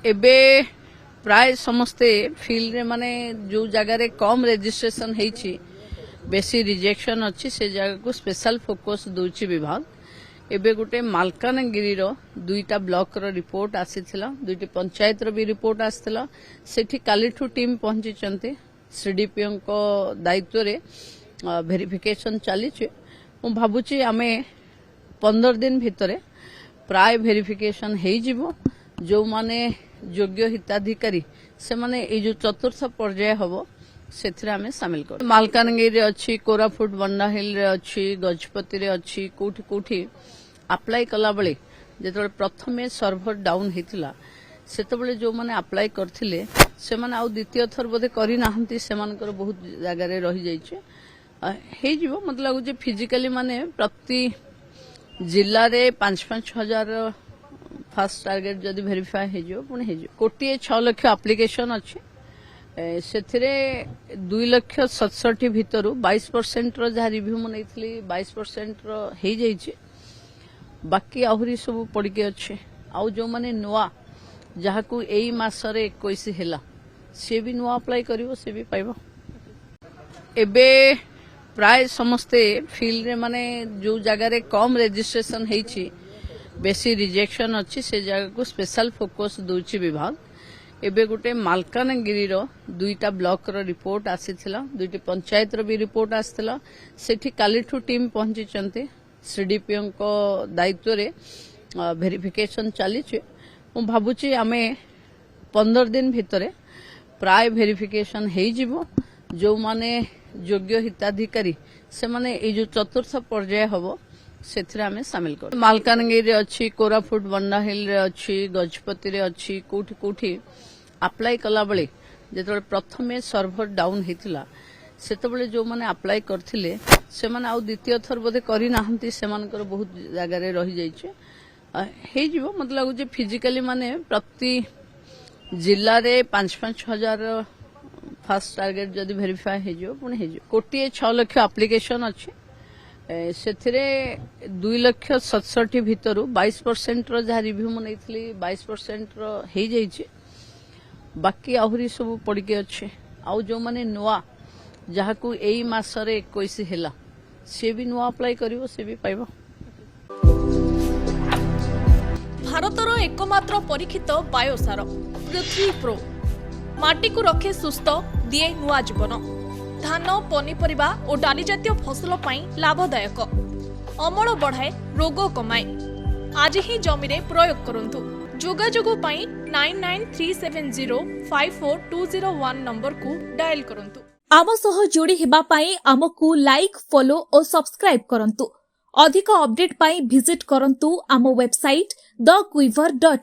एबे प्राय समस्ते फील्ड रे माने जो जगह रे कम रजिस्ट्रेशन हेची बेसी रिजेक्शन अच्छी से जगह को स्पेशल फोकस दूची विभाग एबे गोटे मालकानगिरी रो दुईटा ब्लॉक रो रिपोर्ट आसीथिला दुईटी पंचायत रो भी रिपोर्ट आसीथिला सेठी कालीठू टीम पहुंची चंते सीडीपीओ को दायित्व रे वेरिफिकेशन चली मु भाबुची आमे 15 दिन भितरे प्राय वेरिफिकेशन हेई जिवो जो माने योग्य हिताधिकारी से माने ए जो चतुर्थ पर्याय हबो सेथिरे आमे शामिल कर मालकानगिरी अच्छी कोरापुट बंडाहिल रे अच्छी गजपति रे अच्छी कोठी कोठी अप्लाई कला बळे जेतबे प्रथमे सर्वर डाउन हेतिला सेतबे जो माने अप्लाई करथिले से माने आ द्वितीय थर बोधे करि नाहंती से मानकर बहुत जगह रे रहि जाइछे हे जीवो मत लागु जे फिजिकली माने प्रति जिल्ला रे 5-5 हजार फास्ट टार्गेट जदि वेरीफाई हे जो पुणे हे जो कोटी 6 लाख एप्लीकेशन अछि सेथिरे 2,67,000 भितरु 22% रो जहा रिव्यू म नैथली 22% रो हे जाइछे बाकी आहुरी सब पड़ी के अच्छे आउ जो माने नुआ जहाँ को एई मासरे 21 हेला से भी नुआ अप्लाई करिवो से भी पाइबो एबे प्राय समस्ते फील्ड रे माने जो जगह रे कम रजिस्ट्रेशन हेची बेसी रिजेक्शन अच्छी से जगह को स्पेशल फोकस दूची विभाग एबे गोटे मालकानगिरी रो दुईटा ब्लॉक रो रिपोर्ट आसीथिला दुईटी पंचायत रो भी रिपोर्ट आसीथिला सेठी कालीठू टीम पहुंची चंते सीडीपीओ को दायित्व रे वेरिफिकेशन चली मु भाबुची आमे 15 दिन भितरे प्राय वेरिफिकेशन हेई जिवो जो माने योग्य हिताधिकारी से माने ए जो चतुर्थ पर्याय हबो सेथिरे आमे शामिल कर मालकानगिरी रे अच्छी कोरापुट बंडाहिल रे अच्छी गजपति रे अच्छी कोठी कोठी अप्लाई कला बळे जेतबे प्रथमे सर्वर डाउन हेतिला सेतबे जो माने अप्लाई करथिले से माने आ द्वितीय थर बोधे करि नाहंती से मानकर बहुत जगह रे रहि जाइछे हे जीवो मत लागु जे फिजिकली माने प्रति जिल्ला रे 5-5 हजार फास्ट टार्गेट जदि वेरीफाई हे जो पुणे हे जो कोटी 6 लाख एप्लीकेशन अछि सेथिरे 2,67,000 भितरु 22% रो जहा रिव्यू म नैथली 22% रो हे जाइछे बाकी आहुरी सब पड़ी के अच्छे आउ जो माने नुआ जहाँ को एई मासरे 21 हेला से भी नुआ अप्लाई करिवो से भी पाइबो भारतर एकमात्र परीक्षित बायोसार पृथ्वी प्रो माटी को रखे सुस्थ दिए नुआ जीवन धान पनीपरिबा और डाली जातीय फसल पई लाभदायक अमल बढ़ाए रोग कमाए आज ही जमीरे प्रयोग करंतु जोगाजोग पई 9937054201 नंबर को डायल करंतु आम सह जोड़ी हेबा पाई आमको लाइक फॉलो और सब्सक्राइब करंतु अधिक अपडेट पाई विजिट करंतु आम वेबसाइट thequiver.in